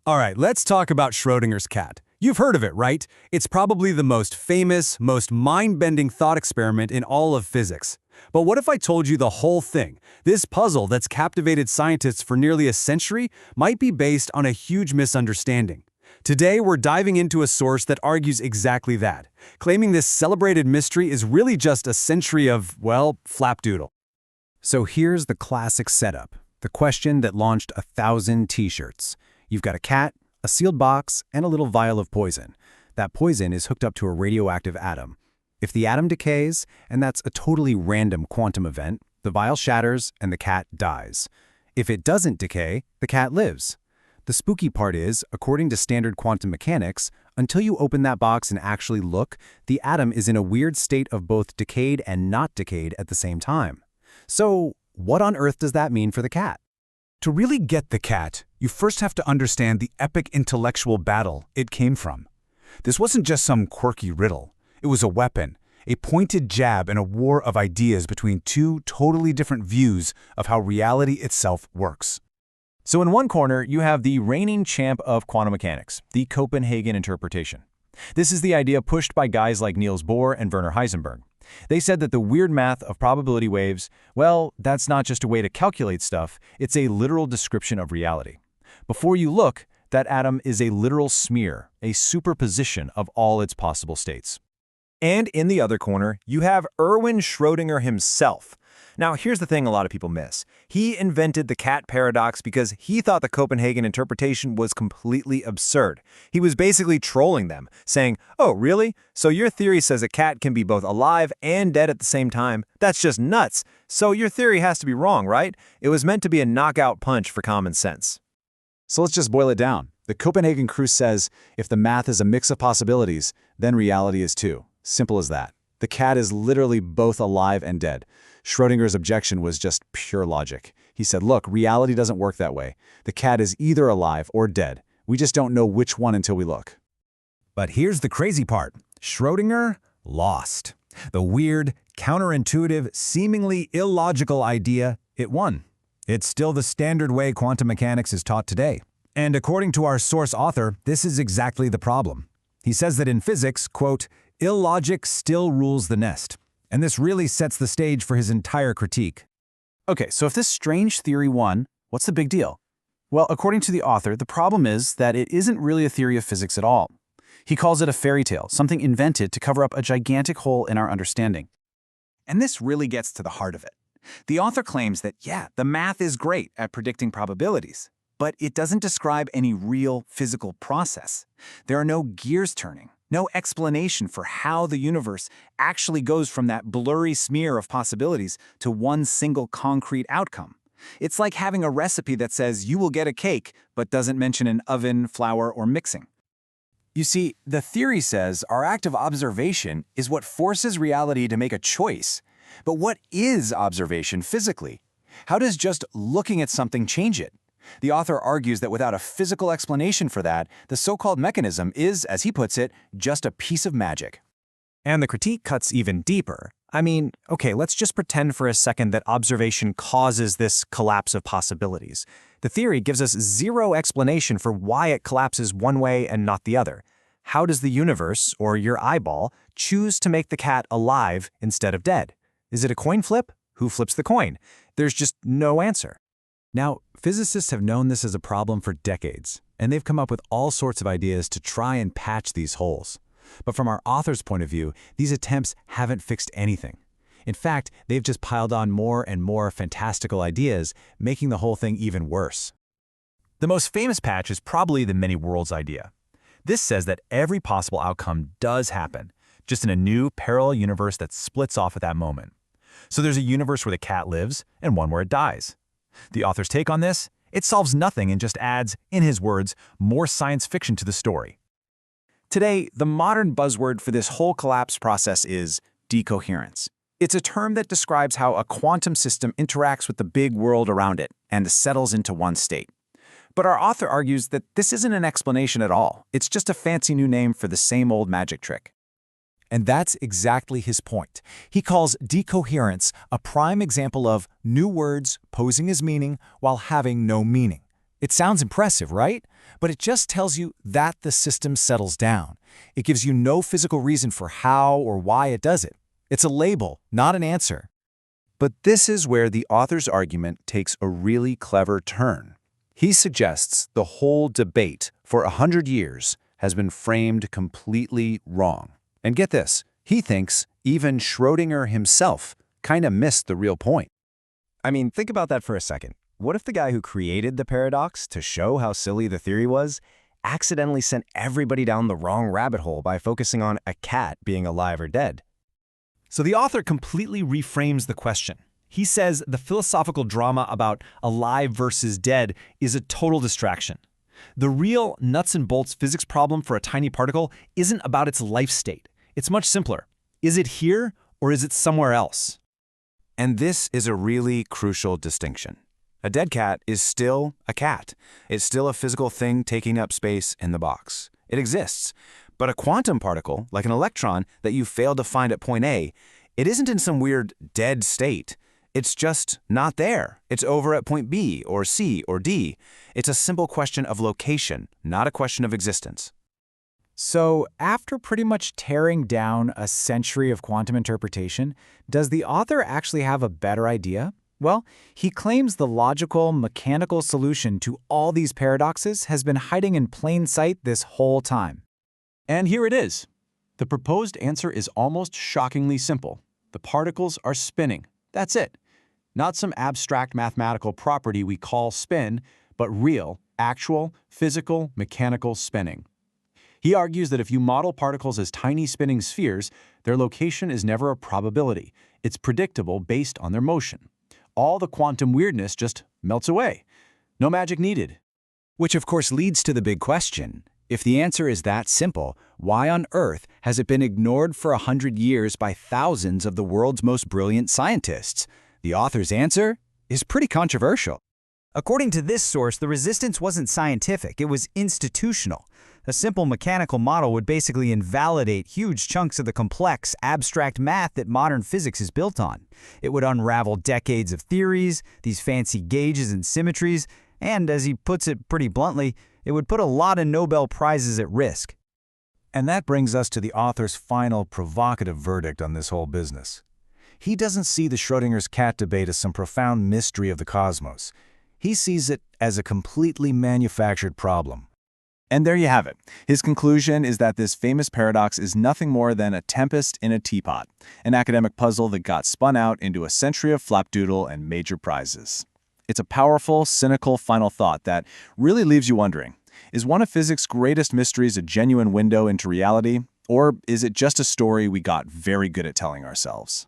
All right, let's talk about Schrödinger's cat. You've heard of it, right? It's probably the most famous, most mind-bending thought experiment in all of physics. But what if I told you the whole thing? This puzzle that's captivated scientists for nearly a century might be based on a huge misunderstanding. Today, we're diving into a source that argues exactly that, claiming this celebrated mystery is really just a century of, well, flapdoodle. So here's the classic setup, the question that launched 1,000 t-shirts. You've got a cat, a sealed box, and a little vial of poison. That poison is hooked up to a radioactive atom. If the atom decays, and that's a totally random quantum event, the vial shatters and the cat dies. If it doesn't decay, the cat lives. The spooky part is, according to standard quantum mechanics, until you open that box and actually look, the atom is in a weird state of both decayed and not decayed at the same time. So, what on earth does that mean for the cat? To really get the cat, you first have to understand the epic intellectual battle it came from. This wasn't just some quirky riddle. It was a weapon, a pointed jab in a war of ideas between two totally different views of how reality itself works. So in one corner, you have the reigning champ of quantum mechanics, the Copenhagen interpretation. This is the idea pushed by guys like Niels Bohr and Werner Heisenberg. They said that the weird math of probability waves, well, that's not just a way to calculate stuff, it's a literal description of reality. Before you look, that atom is a literal smear, a superposition of all its possible states. And in the other corner, you have Erwin Schrödinger himself. Now, here's the thing a lot of people miss. He invented the cat paradox because he thought the Copenhagen interpretation was completely absurd. He was basically trolling them, saying, "Oh, really? So your theory says a cat can be both alive and dead at the same time? That's just nuts. So your theory has to be wrong, right?" It was meant to be a knockout punch for common sense. So let's just boil it down. The Copenhagen crew says, if the math is a mix of possibilities, then reality is too. Simple as that. The cat is literally both alive and dead. Schrödinger's objection was just pure logic. He said, look, reality doesn't work that way. The cat is either alive or dead. We just don't know which one until we look. But here's the crazy part. Schrödinger lost. The weird, counterintuitive, seemingly illogical idea, it won. It's still the standard way quantum mechanics is taught today. And according to our source author, this is exactly the problem. He says that in physics, quote, illogic still rules the nest. And this really sets the stage for his entire critique. Okay, so if this strange theory won, what's the big deal? Well, according to the author, the problem is that it isn't really a theory of physics at all. He calls it a fairy tale, something invented to cover up a gigantic hole in our understanding. And this really gets to the heart of it. The author claims that, yeah, the math is great at predicting probabilities, but it doesn't describe any real physical process. There are no gears turning, no explanation for how the universe actually goes from that blurry smear of possibilities to one single concrete outcome. It's like having a recipe that says you will get a cake, but doesn't mention an oven, flour, or mixing. You see, the theory says our act of observation is what forces reality to make a choice. But what is observation physically? How does just looking at something change it? The author argues that without a physical explanation for that, the so-called mechanism is, as he puts it, just a piece of magic. And the critique cuts even deeper. I mean, okay, let's just pretend for a second that observation causes this collapse of possibilities. The theory gives us zero explanation for why it collapses one way and not the other. How does the universe, or your eyeball, choose to make the cat alive instead of dead? Is it a coin flip? Who flips the coin? There's just no answer. Now, physicists have known this as a problem for decades, and they've come up with all sorts of ideas to try and patch these holes. But from our author's point of view, these attempts haven't fixed anything. In fact, they've just piled on more and more fantastical ideas, making the whole thing even worse. The most famous patch is probably the many worlds idea. This says that every possible outcome does happen, just in a new parallel universe that splits off at that moment. So there's a universe where the cat lives and one where it dies. The author's take on this? It solves nothing and just adds, in his words, more science fiction to the story. Today, the modern buzzword for this whole collapse process is decoherence. It's a term that describes how a quantum system interacts with the big world around it and settles into one state. But our author argues that this isn't an explanation at all. It's just a fancy new name for the same old magic trick. And that's exactly his point. He calls decoherence a prime example of new words posing as meaning while having no meaning. It sounds impressive, right? But it just tells you that the system settles down. It gives you no physical reason for how or why it does it. It's a label, not an answer. But this is where the author's argument takes a really clever turn. He suggests the whole debate for 100 years has been framed completely wrong. And get this, he thinks even Schrödinger himself kind of missed the real point. I mean, think about that for a second. What if the guy who created the paradox to show how silly the theory was accidentally sent everybody down the wrong rabbit hole by focusing on a cat being alive or dead? So the author completely reframes the question. He says the philosophical drama about alive versus dead is a total distraction. The real nuts and bolts physics problem for a tiny particle isn't about its life state. It's much simpler. Is it here or is it somewhere else? And this is a really crucial distinction. A dead cat is still a cat. It's still a physical thing taking up space in the box. It exists. But a quantum particle, like an electron that you failed to find at point A, it isn't in some weird dead state. It's just not there. It's over at point B or C or D. It's a simple question of location, not a question of existence. So, after pretty much tearing down a century of quantum interpretation, does the author actually have a better idea? Well, he claims the logical, mechanical solution to all these paradoxes has been hiding in plain sight this whole time. And here it is. The proposed answer is almost shockingly simple. The particles are spinning. That's it. Not some abstract mathematical property we call spin, but real, actual, physical, mechanical spinning. He argues that if you model particles as tiny spinning spheres, their location is never a probability. It's predictable based on their motion. All the quantum weirdness just melts away. No magic needed. Which of course leads to the big question. If the answer is that simple, why on earth has it been ignored for 100 years by thousands of the world's most brilliant scientists? The author's answer is pretty controversial. According to this source, the resistance wasn't scientific, it was institutional. A simple mechanical model would basically invalidate huge chunks of the complex, abstract math that modern physics is built on. It would unravel decades of theories, these fancy gauges and symmetries, and, as he puts it pretty bluntly, it would put a lot of Nobel Prizes at risk. And that brings us to the author's final provocative verdict on this whole business. He doesn't see the Schrödinger's cat debate as some profound mystery of the cosmos. He sees it as a completely manufactured problem. And there you have it. His conclusion is that this famous paradox is nothing more than a tempest in a teapot, an academic puzzle that got spun out into a century of flapdoodle and major prizes. It's a powerful, cynical final thought that really leaves you wondering, is one of physics' greatest mysteries a genuine window into reality, or is it just a story we got very good at telling ourselves?